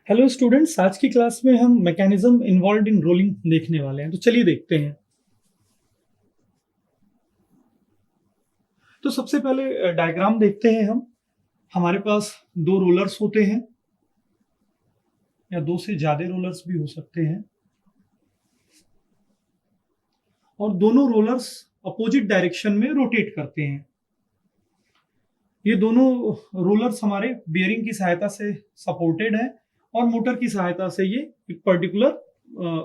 Hello students, आज की class में हम मैकेनिज्म इन्वॉल्व इन रोलिंग देखने वाले हैं। तो चलिए देखते हैं। तो सबसे पहले डायग्राम देखते हैं हम। हमारे पास दो रोलर्स होते हैं या दो से ज्यादा रोलर्स भी हो सकते हैं, और दोनों रोलर्स अपोजिट डायरेक्शन में रोटेट करते हैं। ये दोनों रोलर्स हमारे बियरिंग की सहायता से सपोर्टेड है और मोटर की सहायता से ये एक पर्टिकुलर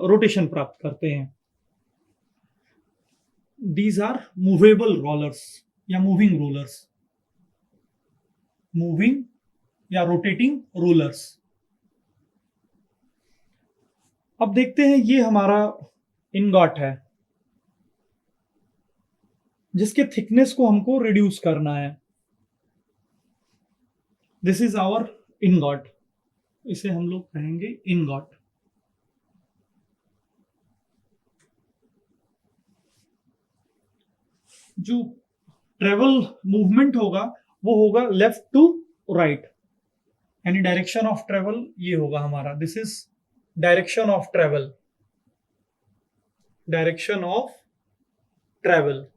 रोटेशन प्राप्त करते हैं। These are movable rollers या मूविंग रोलर्स, मूविंग या रोटेटिंग रोलर्स। अब देखते हैं, ये हमारा इनगॉट है जिसके थिकनेस को हमको रिड्यूस करना है। दिस इज आवर इनगॉट, इसे हम लोग कहेंगे इनगॉट। जो ट्रेवल मूवमेंट होगा वो होगा लेफ्ट टू राइट, यानी डायरेक्शन ऑफ ट्रेवल ये होगा हमारा। This is direction of travel, direction of travel.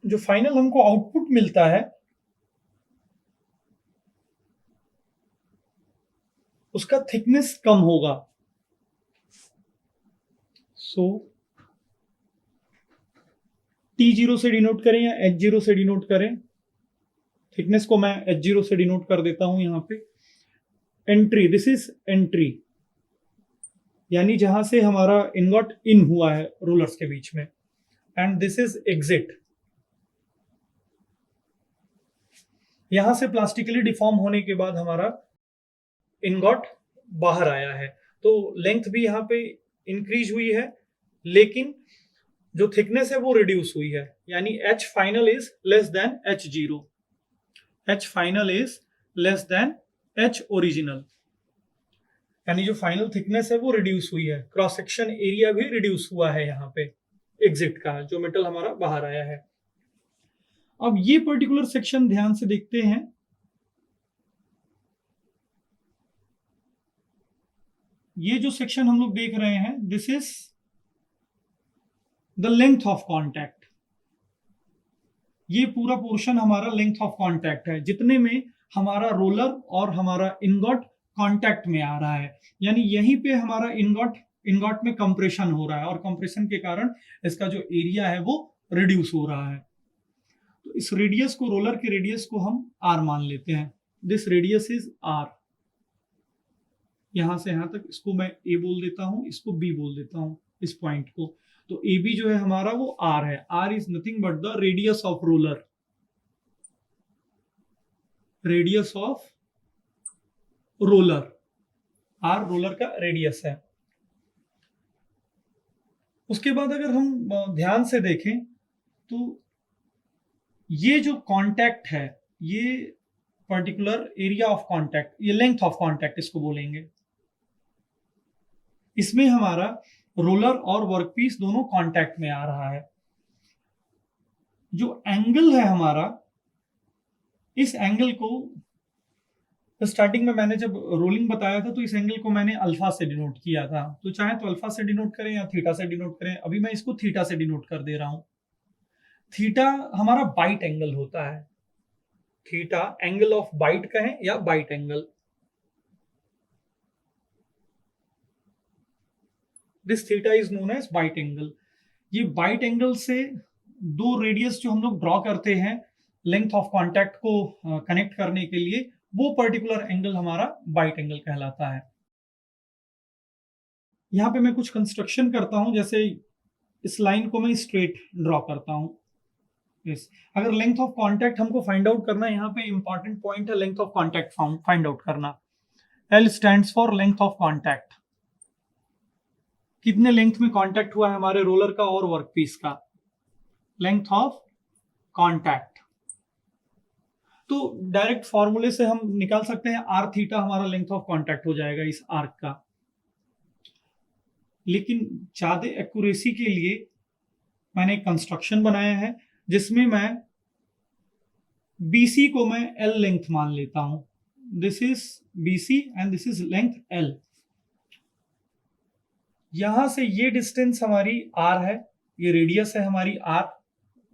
जो फाइनल हमको आउटपुट मिलता है उसका थिकनेस कम होगा। सो T0 से डिनोट करें या H0 से डिनोट करें। थिकनेस को मैं H0 से डिनोट कर देता हूं यहां पे। एंट्री, दिस इज एंट्री, यानी जहां से हमारा इनगॉट इन हुआ है रोलर्स के बीच में। एंड दिस इज एग्जिट, यहां से प्लास्टिकली डिफॉर्म होने के बाद हमारा इनगॉट बाहर आया है। तो लेंथ भी यहां पे इंक्रीज हुई है, लेकिन जो थिकनेस है वो रिड्यूस हुई है, यानी H final is less than H0। H final is less than H original, यानी जो फाइनल थिकनेस है वो रिड्यूस हुई है। क्रॉस सेक्शन एरिया भी रिड्यूस हुआ है यहाँ पे एग्जिट का, जो मेटल हमारा बाहर आया है। अब ये पर्टिकुलर सेक्शन ध्यान से देखते हैं। ये जो सेक्शन हम लोग देख रहे हैं, this is the length of contact. ये पूरा पोर्शन हमारा लेंथ ऑफ कॉन्टैक्ट है, जितने में हमारा रोलर और हमारा इनगॉट कॉन्टैक्ट में आ रहा है। यानी यहीं पे हमारा इनगॉट में कंप्रेशन हो रहा है, और कंप्रेशन के कारण इसका जो एरिया है वो रिड्यूस हो रहा है। तो इस रेडियस को, रोलर के रेडियस को हम आर मान लेते हैं। This radius is R. यहां से यहां तक इसको मैं ए बोल देता हूं, इसको बी बोल देता हूं, इस पॉइंट को। तो ए बी जो है हमारा वो आर है। R is nothing but the radius of roller, radius of roller. R roller का रेडियस है। उसके बाद अगर हम ध्यान से देखें तो ये जो कांटेक्ट है, ये पर्टिकुलर एरिया ऑफ कांटेक्ट, ये लेंथ ऑफ कांटेक्ट इसको बोलेंगे। इसमें हमारा रोलर और वर्कपीस दोनों कांटेक्ट में आ रहा है। जो एंगल है हमारा, इस एंगल को स्टार्टिंग में मैंने जब रोलिंग बताया था तो इस एंगल को मैंने अल्फा से डिनोट किया था। तो चाहे तो अल्फा से डिनोट करें या थीटा से डिनोट करें। अभी मैं इसको थीटा से डिनोट कर दे रहा हूं। थीटा हमारा बाइट एंगल होता है। थीटा एंगल ऑफ बाइट कहें या bite angle. This theta is known as bite angle. ये बाइट एंगल से दो रेडियस जो हम लोग ड्रॉ करते हैं लेंथ ऑफ कॉन्टैक्ट को कनेक्ट करने के लिए, वो पर्टिकुलर एंगल हमारा बाइट एंगल कहलाता है। यहाँ पे मैं कुछ कंस्ट्रक्शन करता हूं, जैसे इस लाइन को मैं स्ट्रेट ड्रॉ करता हूं। यस, अगर लेंथ ऑफ कॉन्टैक्ट हमको फाइंड आउट करना है, यहाँ पे इंपॉर्टेंट पॉइंट है length of contact find out करना। L stands for length of contact. कितने लेंथ में कॉन्टैक्ट हुआ है हमारे रोलर का और वर्कपीस का, लेंथ ऑफ कॉन्टैक्ट। तो डायरेक्ट फॉर्मूले से हम निकाल सकते हैं आर थीटा हमारा लेंथ ऑफ कॉन्टैक्ट हो जाएगा इस आर्क का। लेकिन ज्यादा एक्यूरेसी के लिए मैंने एक कंस्ट्रक्शन बनाया है जिसमें मैं BC को मैं L लेंथ मान लेता हूं, this is BC and this is length L। यहां से ये डिस्टेंस हमारी R है, ये रेडियस है हमारी R।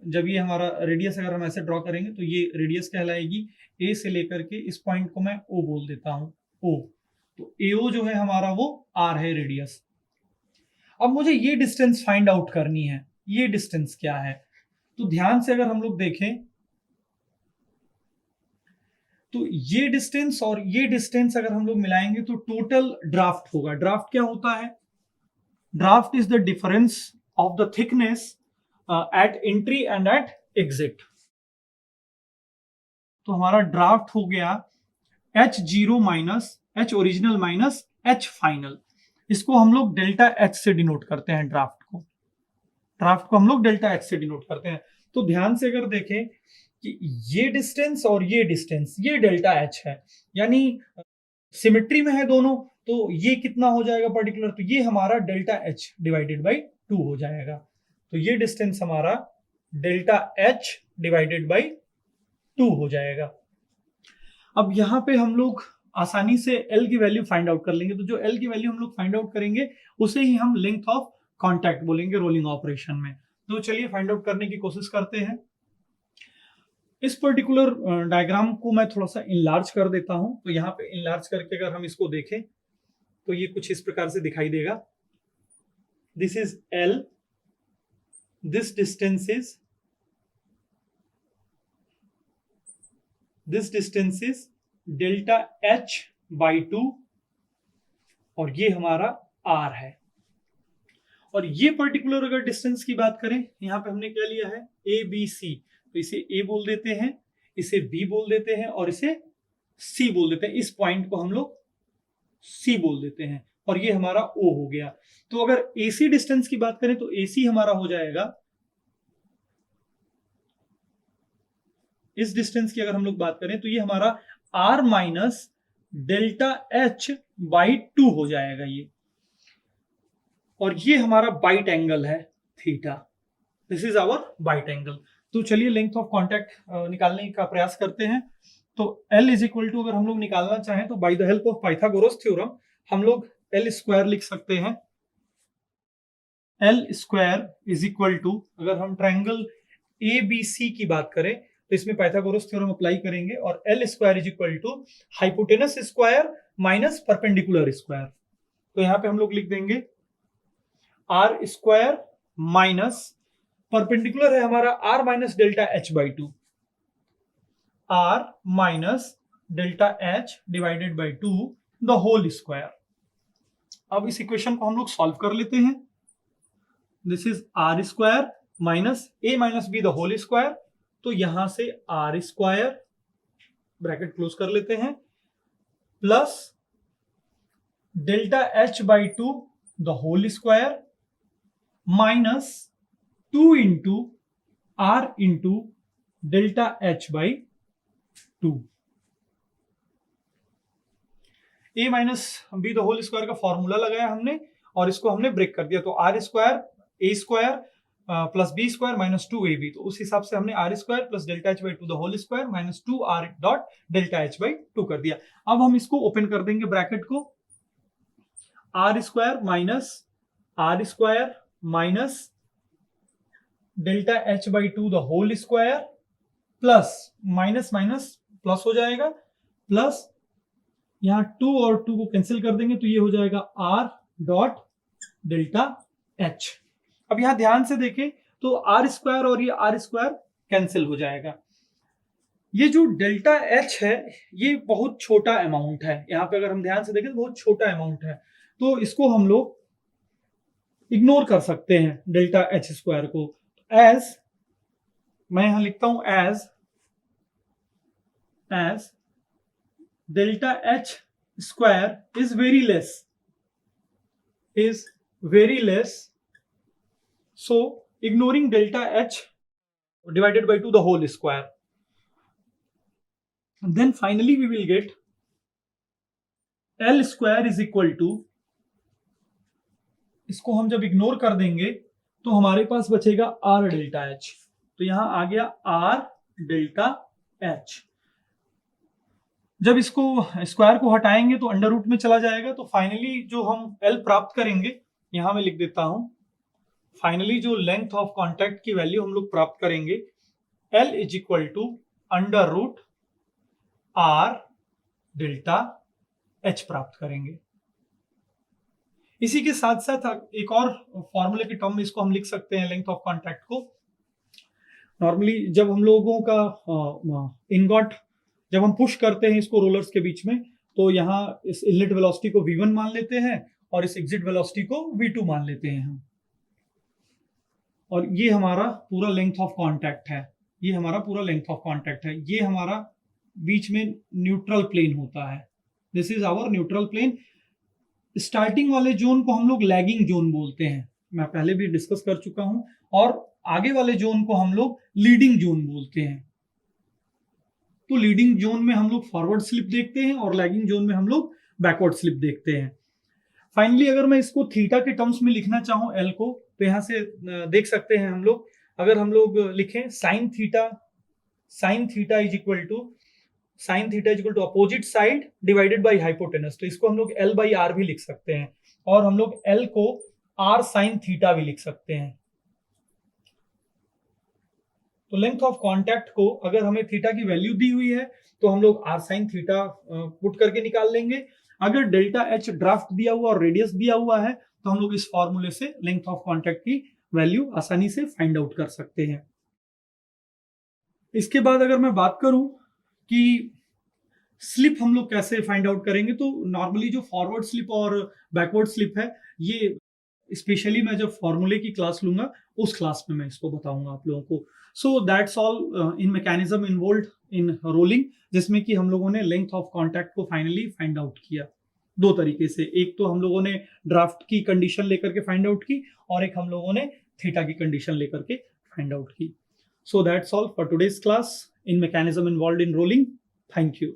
जब ये हमारा रेडियस अगर हम ऐसे ड्रॉ करेंगे तो ये रेडियस कहलाएगी। A से लेकर के इस पॉइंट को मैं O बोल देता हूं, O। तो AO जो है हमारा वो R है रेडियस। अब मुझे ये डिस्टेंस फाइंड आउट करनी है, ये डिस्टेंस क्या है। तो ध्यान से अगर हम लोग देखें तो ये डिस्टेंस और ये डिस्टेंस अगर हम लोग मिलाएंगे तो टोटल ड्राफ्ट होगा। ड्राफ्ट क्या होता है? Draft is the difference of the thickness at entry and at exit. तो हमारा ड्राफ्ट हो गया H0 minus H original minus H final. इसको हम लोग डेल्टा H से डिनोट करते हैं। ड्राफ्ट को हम लोग डेल्टा H से डिनोट करते हैं। तो ध्यान से अगर देखें कि ये डिस्टेंस और ये डिस्टेंस, ये डेल्टा H है, यानी सिमेट्री में है दोनों, तो ये कितना हो जाएगा पर्टिकुलर, तो ये हमारा डेल्टा H डिवाइडेड बाई 2 हो जाएगा। तो ये डिस्टेंस हमारा डेल्टा H डिवाइडेड बाई 2 हो जाएगा। अब यहां पे हम लोग आसानी से L की वैल्यू फाइंड आउट कर लेंगे। तो जो L की वैल्यू हम लोग फाइंड आउट करेंगे उसे ही हम लेंथ ऑफ कॉन्टैक्ट बोलेंगे रोलिंग ऑपरेशन में। तो चलिए फाइंड आउट करने की कोशिश करते हैं। इस पर्टिकुलर डायग्राम को मैं थोड़ा सा इनलार्ज कर देता हूं। तो यहाँ पे इनलार्ज करके अगर हम इसको देखें तो ये कुछ इस प्रकार से दिखाई देगा। This is L, this distance is delta H by 2 और ये हमारा R है। और ये पर्टिकुलर अगर डिस्टेंस की बात करें, यहां पे हमने क्या लिया है, ABC। तो इसे A बोल देते हैं, इसे B बोल देते हैं और इसे C बोल देते हैं। इस पॉइंट को हम लोग C बोल देते हैं और ये हमारा O हो गया। तो अगर AC डिस्टेंस की बात करें तो AC हमारा हो जाएगा, इस डिस्टेंस की अगर हम लोग बात करें तो ये हमारा R minus delta H by 2 हो जाएगा ये। और ये हमारा बाइट एंगल है theta. This is our bite angle. तो चलिए लेंथ ऑफ कॉन्टैक्ट निकालने का प्रयास करते हैं। तो L इज इक्वल टू, अगर हम लोग निकालना चाहें तो by the help of Pythagoras theorem हम लोग L स्क्वायर लिख सकते हैं। L square is equal to, अगर हम ट्रायंगल ABC की बात करें तो इसमें पाइथागोरस थ्योरम अप्लाई करेंगे और L square is equal to hypotenuse square minus perpendicular square. तो यहां पे हम लोग लिख देंगे R स्क्वायर माइनस परपेंडिकुलर है हमारा R minus delta H by 2, R minus delta H divided by 2 the whole square. अब इस इक्वेशन को हम लोग सॉल्व कर लेते हैं। This is R square minus A minus B the whole square. तो यहां से R स्क्वायर ब्रैकेट क्लोज कर लेते हैं plus delta H by 2 the whole square minus 2 into R into delta H by 2। A minus B the whole square का formula लगाया हमने और इसको हमने ब्रेक कर दिया। तो R square A square plus B square minus 2AB। तो उस हिसाब से हमने R square plus delta H by 2 the whole square minus 2R dot delta H by 2 कर दिया। अब हम इसको ओपन कर देंगे ब्रैकेट को, R square minus R square minus delta H by 2 the whole square plus minus minus plus हो जाएगा, प्लस यहां 2 और 2 को कैंसिल कर देंगे तो ये हो जाएगा R डॉट डेल्टा H। अब यहां ध्यान से देखें तो R स्क्वायर और ये R स्क्वायर कैंसिल हो जाएगा। ये जो डेल्टा H है ये बहुत छोटा अमाउंट है, यहां पे अगर हम ध्यान से देखें तो बहुत छोटा अमाउंट है। तो इसको हम लोग इग्नोर कर सकते हैं डेल्टा H स्क्वायर को। एज मैं यहां लिखता हूं as delta H square is very less, so ignoring delta H divided by 2 the whole square, and then finally we will get L square is equal to, इसको हम जब ignore कर देंगे तो हमारे पास बचेगा R डेल्टा H। तो यहां आ गया R डेल्टा एच। जब इसको स्क्वायर को हटाएंगे तो अंडर रूट में चला जाएगा, तो फाइनली जो हम एल प्राप्त करेंगे, यहां मैं लिख देता हूं, फाइनली जो लेंथ ऑफ कॉन्टैक्ट की वैल्यू हम लोग प्राप्त करेंगे, L is equal to under root R delta H प्राप्त करेंगे। इसी के साथ साथ एक और फॉर्मूले के टर्म में इसको हम लिख सकते हैं लेंथ ऑफ कॉन्टैक्ट को। नॉर्मली जब हम लोगों का इनगॉट जब हम पुश करते हैं इसको रोलर्स के बीच में, तो यहाँ इस इनलेट वेलोसिटी को v1 मान लेते हैं और इस एग्जिट वेलोसिटी को v2 मान लेते हैं हम। और ये हमारा पूरा लेंथ ऑफ कॉन्टैक्ट है, ये हमारा पूरा लेंथ ऑफ कॉन्टैक्ट है। ये हमारा बीच में न्यूट्रल प्लेन होता है, this is our neutral plane. Starting वाले जोन को हम लोग लैगिंग जोन बोलते हैं, मैं पहले भी डिस्कस कर चुका हूं, और आगे वाले जोन को हम लोग लीडिंग जोन बोलते हैं। तो लीडिंग जोन में हम लोग फॉरवर्ड स्लिप देखते हैं और लैगिंग जोन में हम लोग बैकवर्ड स्लिप देखते हैं। फाइनली अगर मैं इसको थीटा के टर्म्स में लिखना चाहूं एल को, तो यहां से देख सकते हैं हम लोग, अगर हम लोग लिखें sine theta is equal to opposite side divided by hypotenuse, तो इसको हम लोग एल बाई आर भी लिख सकते हैं, और हम लोग एल को आर साइन थीटा भी लिख सकते हैं। तो लेंथ ऑफ कॉन्टैक्ट को अगर हमें थीटा की वैल्यू दी हुई है तो हम लोग आर साइन थीटा पुट करके निकाल लेंगे। अगर डेल्टा एच ड्राफ्ट दिया हुआ और रेडियस दिया हुआ है तो हम लोग इस फॉर्मूले से लेंथ ऑफ कॉन्टैक्ट की वैल्यू आसानी से फाइंड आउट कर सकते हैं। इसके बाद अगर मैं बात करूं कि स्लिप हम लोग कैसे फाइंड आउट करेंगे, तो नॉर्मली जो फॉरवर्ड स्लिप और बैकवर्ड स्लिप है, ये स्पेशली मैं जब फॉर्मूले की क्लास लूंगा उस क्लास में मैं इसको बताऊंगा आप लोगों को। So that's all in mechanism involved in rolling, जिसमें कि हम लोगों ने लेंथ ऑफ कॉन्टैक्ट को फाइनली फाइंड आउट किया दो तरीके से। एक तो हम लोगों ने ड्राफ्ट की कंडीशन लेकर के फाइंड आउट की, और एक हम लोगों ने थीटा की कंडीशन लेकर के फाइंड आउट की। So that's all for today's class in mechanism involved in rolling. Thank you.